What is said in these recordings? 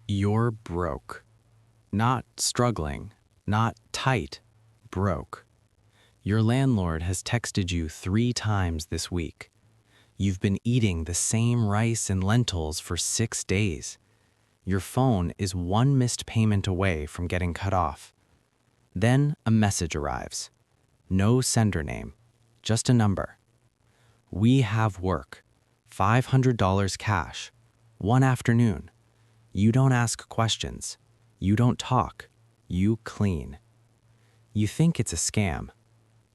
You're broke. Not struggling, not tight, broke. Your landlord has texted you 3 times this week. You've been eating the same rice and lentils for 6 days. Your phone is one missed payment away from getting cut off. Then a message arrives. No sender name, just a number. We have work. $500 cash. One afternoon. You don't ask questions. You don't talk. You clean. You think it's a scam.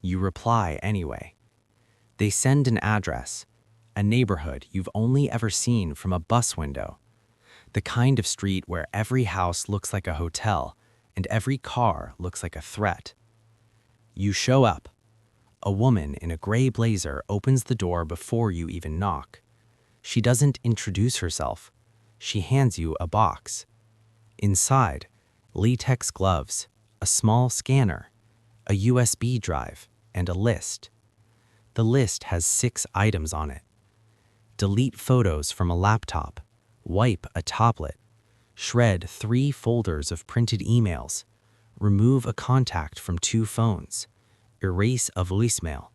You reply anyway. They send an address, a neighborhood you've only ever seen from a bus window, the kind of street where every house looks like a hotel and every car looks like a threat. You show up. A woman in a gray blazer opens the door before you even knock. She doesn't introduce herself. She hands you a box. Inside, latex gloves, a small scanner, a USB drive, and a list. The list has 6 items on it. Delete photos from a laptop, wipe a tablet, shred 3 folders of printed emails, remove a contact from 2 phones, erase a voicemail,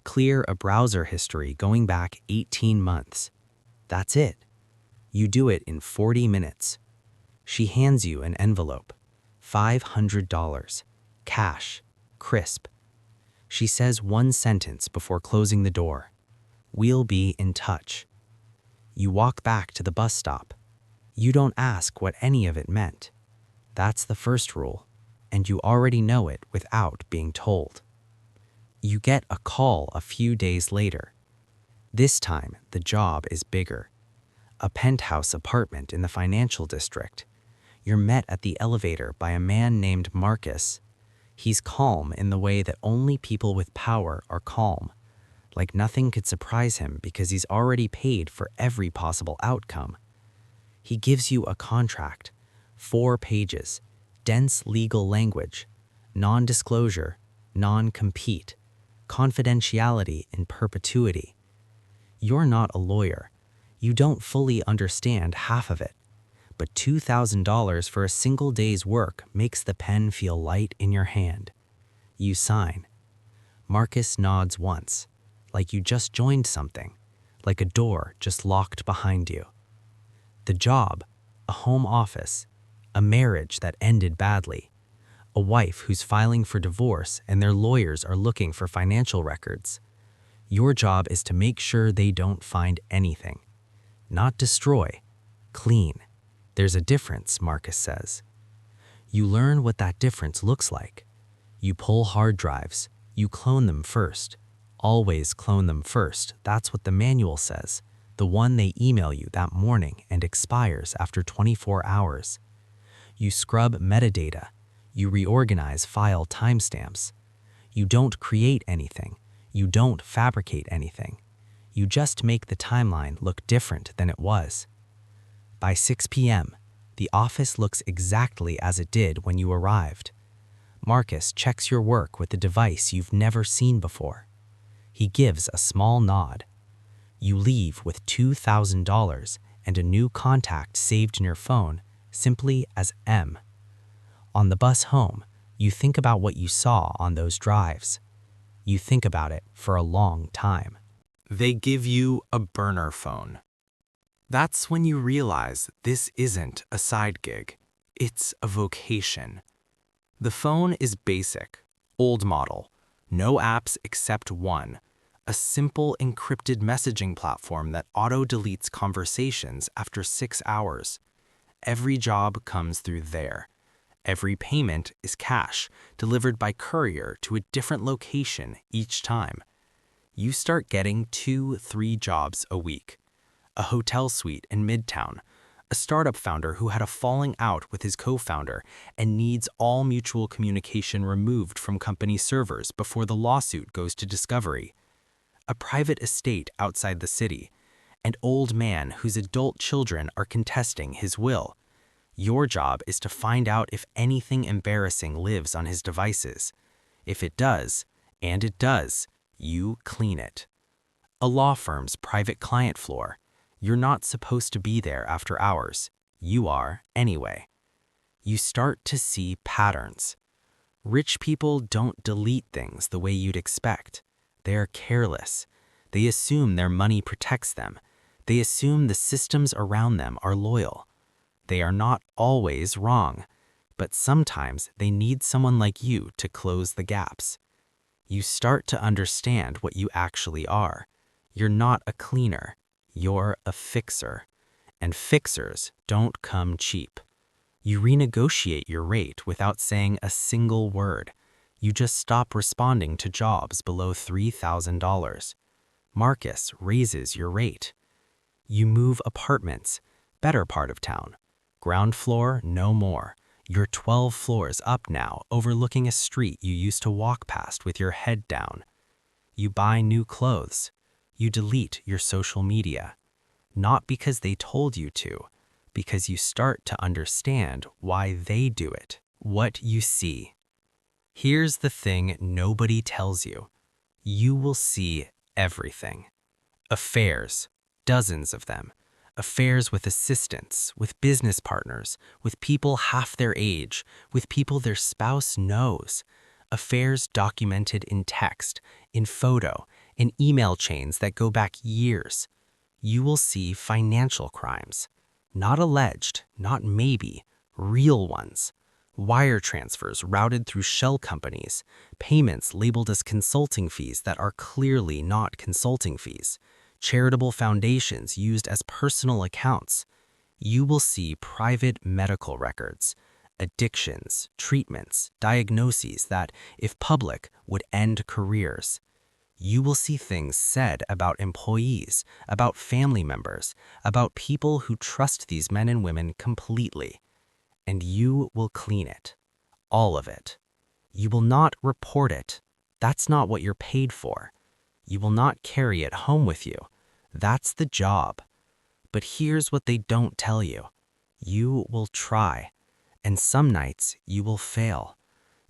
clear a browser history going back 18 months. That's it. You do it in 40 minutes. She hands you an envelope, $500, cash, crisp. She says one sentence before closing the door. We'll be in touch. You walk back to the bus stop. You don't ask what any of it meant. That's the first rule, and you already know it without being told. You get a call a few days later. This time, the job is bigger. A penthouse apartment in the financial district. You're met at the elevator by a man named Marcus. He's calm in the way that only people with power are calm. Like nothing could surprise him because he's already paid for every possible outcome. He gives you a contract, 4 pages, dense legal language, non-disclosure, non-compete, confidentiality in perpetuity. You're not a lawyer. You don't fully understand half of it. But $2,000 for a single day's work makes the pen feel light in your hand. You sign. Marcus nods once, like you just joined something, like a door just locked behind you. The job, a home office, a marriage that ended badly, a wife who's filing for divorce and their lawyers are looking for financial records. Your job is to make sure they don't find anything. Not destroy, clean. There's a difference, Marcus says. You learn what that difference looks like. You pull hard drives. You clone them first. Always clone them first. That's what the manual says. The one they email you that morning and expires after 24 hours. You scrub metadata. You reorganize file timestamps. You don't create anything. You don't fabricate anything. You just make the timeline look different than it was. By 6 p.m., the office looks exactly as it did when you arrived. Marcus checks your work with a device you've never seen before. He gives a small nod. You leave with $2,000 and a new contact saved in your phone simply as M. On the bus home, you think about what you saw on those drives. You think about it for a long time. They give you a burner phone. That's when you realize this isn't a side gig. It's a vocation. The phone is basic, old model, no apps except one, a simple encrypted messaging platform that auto-deletes conversations after 6 hours. Every job comes through there. Every payment is cash, delivered by courier to a different location each time. You start getting 2-3 jobs a week. A hotel suite in Midtown, a startup founder who had a falling out with his co-founder and needs all mutual communication removed from company servers before the lawsuit goes to discovery. A private estate outside the city, an old man whose adult children are contesting his will. Your job is to find out if anything embarrassing lives on his devices. If it does, and it does, you clean it. A law firm's private client floor. You're not supposed to be there after hours. You are anyway. You start to see patterns. Rich people don't delete things the way you'd expect. They're careless. They assume their money protects them. They assume the systems around them are loyal. They are not always wrong, but sometimes they need someone like you to close the gaps. You start to understand what you actually are. You're not a cleaner, you're a fixer. And fixers don't come cheap. You renegotiate your rate without saying a single word. You just stop responding to jobs below $3,000. Marcus raises your rate. You move apartments, better part of town. Ground floor, no more. You're 12 floors up now, overlooking a street you used to walk past with your head down. You buy new clothes. You delete your social media. Not because they told you to, because you start to understand why they do it, what you see. Here's the thing nobody tells you. You will see everything. Affairs, dozens of them. Affairs with assistants, with business partners, with people half their age, with people their spouse knows. Affairs documented in text, in photo, in email chains that go back years. You will see financial crimes. Not alleged, not maybe, real ones. Wire transfers routed through shell companies, payments labeled as consulting fees that are clearly not consulting fees, charitable foundations used as personal accounts. You will see private medical records, addictions, treatments, diagnoses that, if public, would end careers. You will see things said about employees, about family members, about people who trust these men and women completely. And you will clean it. All of it. You will not report it. That's not what you're paid for. You will not carry it home with you. That's the job. But here's what they don't tell you. You will try. And some nights you will fail.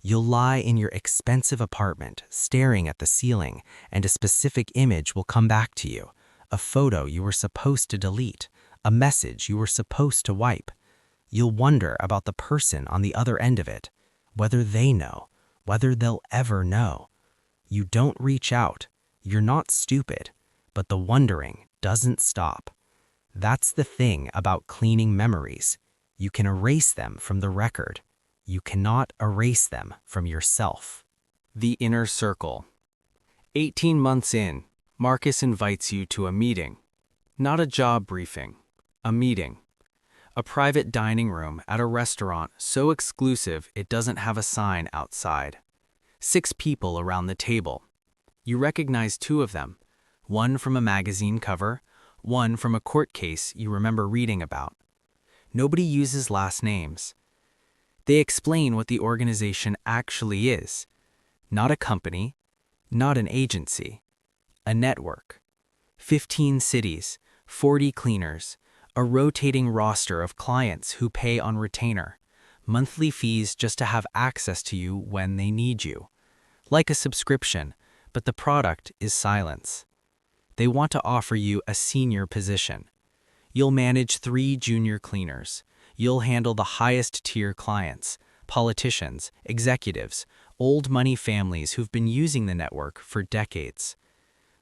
You'll lie in your expensive apartment, staring at the ceiling, and a specific image will come back to you. A photo you were supposed to delete, a message you were supposed to wipe. You'll wonder about the person on the other end of it, whether they know, whether they'll ever know. You don't reach out. You're not stupid, but the wondering doesn't stop. That's the thing about cleaning memories. You can erase them from the record. You cannot erase them from yourself. The inner circle. 18 months in, Marcus invites you to a meeting. Not a job briefing, a meeting. A private dining room at a restaurant so exclusive it doesn't have a sign outside. 6 people around the table. You recognize 2 of them, one from a magazine cover, one from a court case you remember reading about. Nobody uses last names. They explain what the organization actually is. Not a company, not an agency, a network. 15 cities, 40 cleaners, a rotating roster of clients who pay on retainer, monthly fees just to have access to you when they need you. Like a subscription, but the product is silence. They want to offer you a senior position. You'll manage 3 junior cleaners. You'll handle the highest tier clients, politicians, executives, old money families who've been using the network for decades.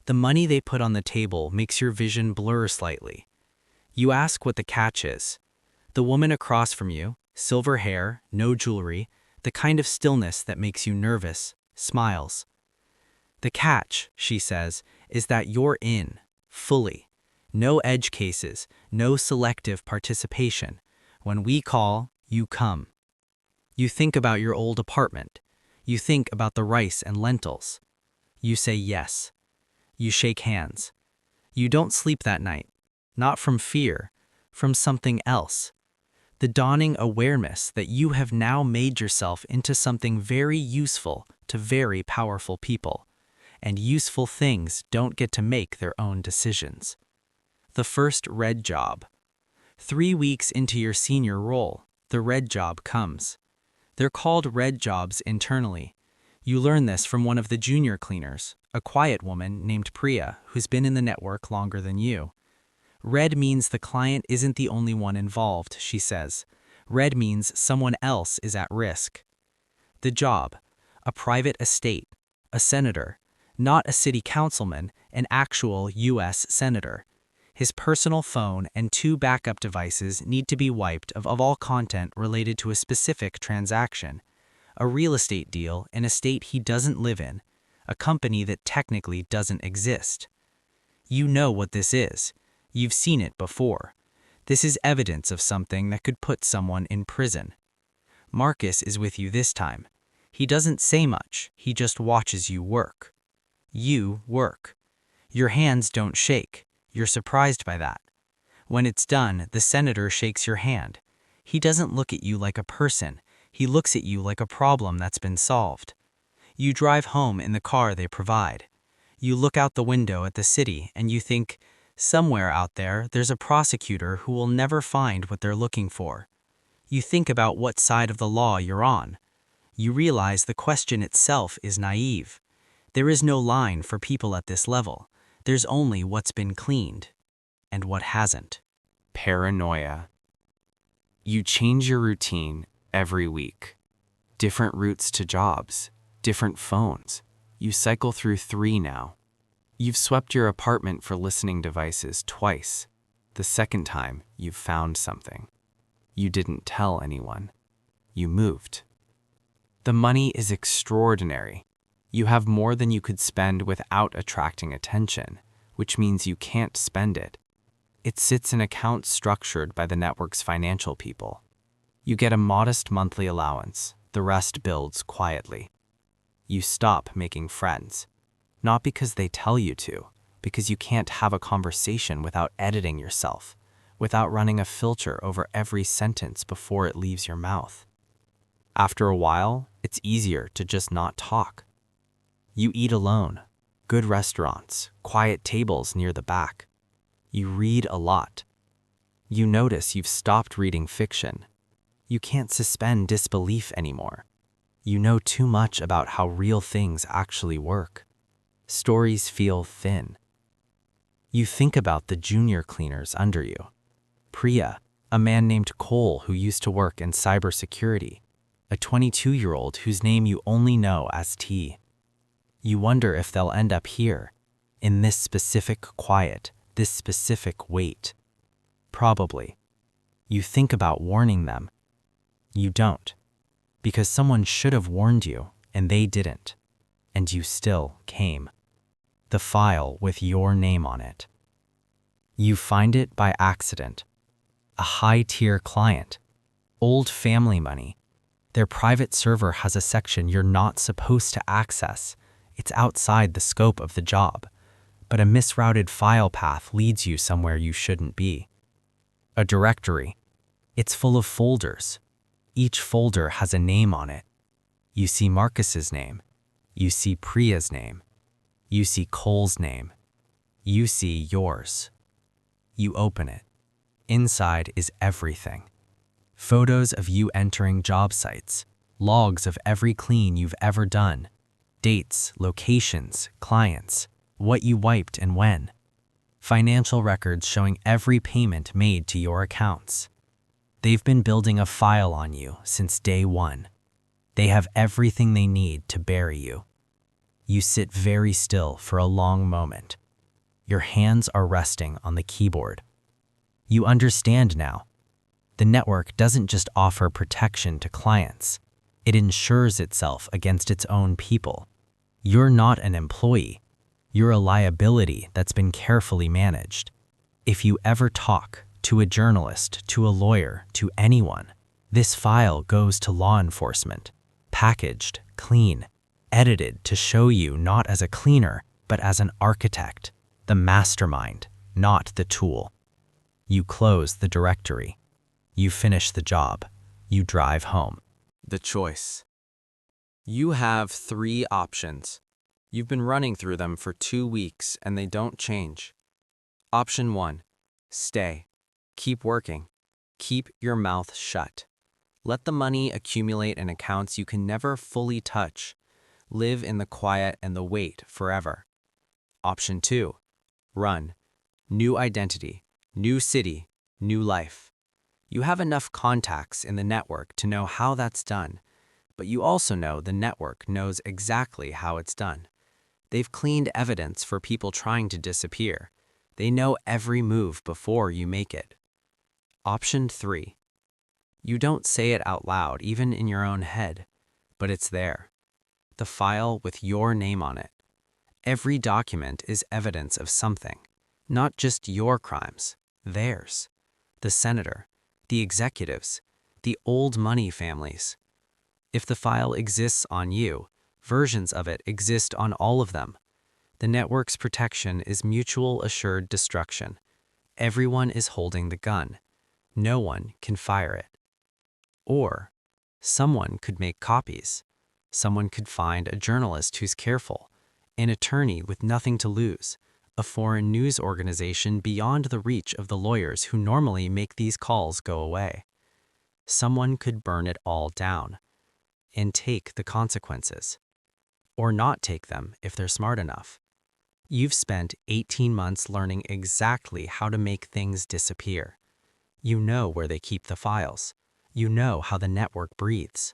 The money they put on the table makes your vision blur slightly. You ask what the catch is. The woman across from you, silver hair, no jewelry, the kind of stillness that makes you nervous, smiles. The catch, she says, is that you're in, fully. No edge cases, no selective participation. When we call, you come. You think about your old apartment. You think about the rice and lentils. You say yes. You shake hands. You don't sleep that night. Not from fear, from something else. The dawning awareness that you have now made yourself into something very useful to very powerful people, and useful things don't get to make their own decisions. The first red job. 3 weeks into your senior role, the red job comes. They're called red jobs internally. You learn this from one of the junior cleaners, a quiet woman named Priya who's been in the network longer than you. Red means the client isn't the only one involved, she says. Red means someone else is at risk. The job, a private estate, a senator, not a city councilman, an actual U.S. senator. His personal phone and 2 backup devices need to be wiped of all content related to a specific transaction. A real estate deal in a state he doesn't live in, a company that technically doesn't exist. You know what this is. You've seen it before. This is evidence of something that could put someone in prison. Marcus is with you this time. He doesn't say much, he just watches you work. You work. Your hands don't shake. You're surprised by that. When it's done, the senator shakes your hand. He doesn't look at you like a person. He looks at you like a problem that's been solved. You drive home in the car they provide. You look out the window at the city and you think, somewhere out there, there's a prosecutor who will never find what they're looking for. You think about what side of the law you're on. You realize the question itself is naive. There is no line for people at this level. There's only what's been cleaned and what hasn't. Paranoia. You change your routine every week. Different routes to jobs, different phones. You cycle through 3 now. You've swept your apartment for listening devices twice. The second time, you've found something. You didn't tell anyone. You moved. The money is extraordinary. You have more than you could spend without attracting attention, which means you can't spend it. It sits in accounts structured by the network's financial people. You get a modest monthly allowance. The rest builds quietly. You stop making friends. Not because they tell you to, because you can't have a conversation without editing yourself, without running a filter over every sentence before it leaves your mouth. After a while, it's easier to just not talk. You eat alone. Good restaurants, quiet tables near the back. You read a lot. You notice you've stopped reading fiction. You can't suspend disbelief anymore. You know too much about how real things actually work. Stories feel thin. You think about the junior cleaners under you. Priya, a man named Cole who used to work in cybersecurity, a 22-year-old whose name you only know as T. You wonder if they'll end up here, in this specific quiet, this specific wait. Probably. You think about warning them. You don't, because someone should have warned you, and they didn't, and you still came. The file with your name on it. You find it by accident. A high-tier client. Old family money. Their private server has a section you're not supposed to access. It's outside the scope of the job, but a misrouted file path leads you somewhere you shouldn't be. A directory. It's full of folders. Each folder has a name on it. You see Marcus's name. You see Priya's name. You see Cole's name. You see yours. You open it. Inside is everything. Photos of you entering job sites, logs of every clean you've ever done, dates, locations, clients, what you wiped and when. Financial records showing every payment made to your accounts. They've been building a file on you since day one. They have everything they need to bury you. You sit very still for a long moment. Your hands are resting on the keyboard. You understand now. The network doesn't just offer protection to clients. It insures itself against its own people. You're not an employee. You're a liability that's been carefully managed. If you ever talk to a journalist, to a lawyer, to anyone, this file goes to law enforcement, packaged, clean, edited to show you not as a cleaner, but as an architect, the mastermind, not the tool. You close the directory. You finish the job. You drive home. The choice. You have 3 options. You've been running through them for 2 weeks and they don't change. Option 1. Stay. Keep working. Keep your mouth shut. Let the money accumulate in accounts you can never fully touch. Live in the quiet and the wait forever. Option 2. Run. New identity. New city, new life. You have enough contacts in the network to know how that's done, but you also know the network knows exactly how it's done. They've cleaned evidence for people trying to disappear. They know every move before you make it. Option 3. You don't say it out loud, even in your own head, but it's there. The file with your name on it. Every document is evidence of something, not just your crimes, theirs. The senator, the executives, the old money families. If the file exists on you, versions of it exist on all of them. The network's protection is mutual assured destruction. Everyone is holding the gun. No one can fire it. Or, someone could make copies. Someone could find a journalist who's careful, an attorney with nothing to lose, a foreign news organization beyond the reach of the lawyers who normally make these calls go away. Someone could burn it all down and take the consequences, or not take them if they're smart enough. You've spent 18 months learning exactly how to make things disappear. You know where they keep the files. You know how the network breathes.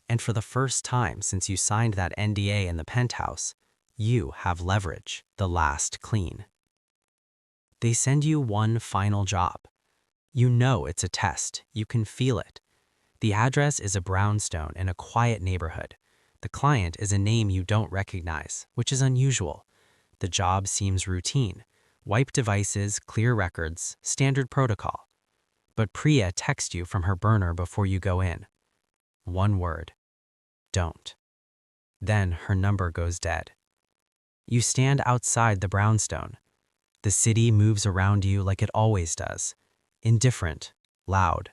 And for the first time since you signed that NDA in the penthouse, you have leverage, the last clean. They send you one final job. You know it's a test. You can feel it. The address is a brownstone in a quiet neighborhood. The client is a name you don't recognize, which is unusual. The job seems routine. Wipe devices, clear records, standard protocol. But Priya texts you from her burner before you go in. One word. Don't. Then her number goes dead. You stand outside the brownstone. The city moves around you like it always does. Indifferent, loud,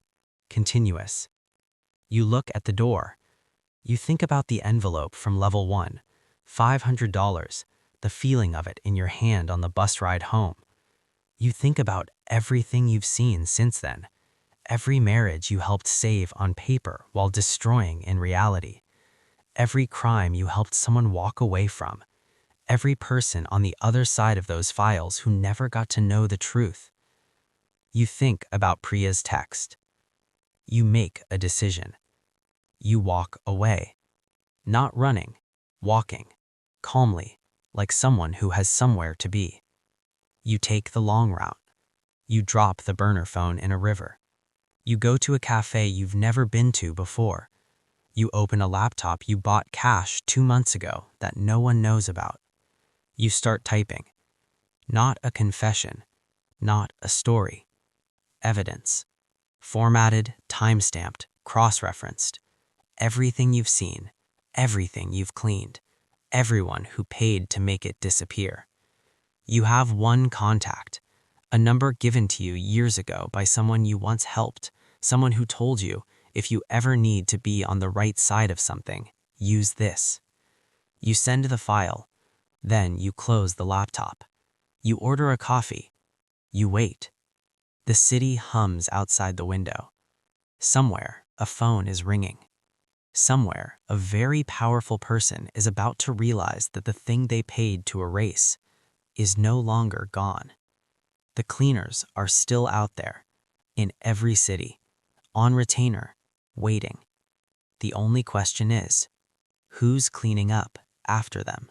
continuous. You look at the door. You think about the envelope from level 1, $500, the feeling of it in your hand on the bus ride home. You think about everything you've seen since then, every marriage you helped save on paper while destroying in reality, every crime you helped someone walk away from, every person on the other side of those files who never got to know the truth. You think about Priya's text. You make a decision. You walk away. Not running, walking, calmly, like someone who has somewhere to be. You take the long route. You drop the burner phone in a river. You go to a cafe you've never been to before. You open a laptop you bought cash 2 months ago that no one knows about. You start typing. Not a confession, not a story. Evidence. Formatted, time-stamped, cross-referenced. Everything you've seen, everything you've cleaned, everyone who paid to make it disappear. You have one contact, a number given to you years ago by someone you once helped, someone who told you, if you ever need to be on the right side of something, use this. You send the file, then you close the laptop. You order a coffee. You wait. The city hums outside the window. Somewhere, a phone is ringing. Somewhere, a very powerful person is about to realize that the thing they paid to erase is no longer gone. The cleaners are still out there, in every city, on retainer, waiting. The only question is, who's cleaning up after them?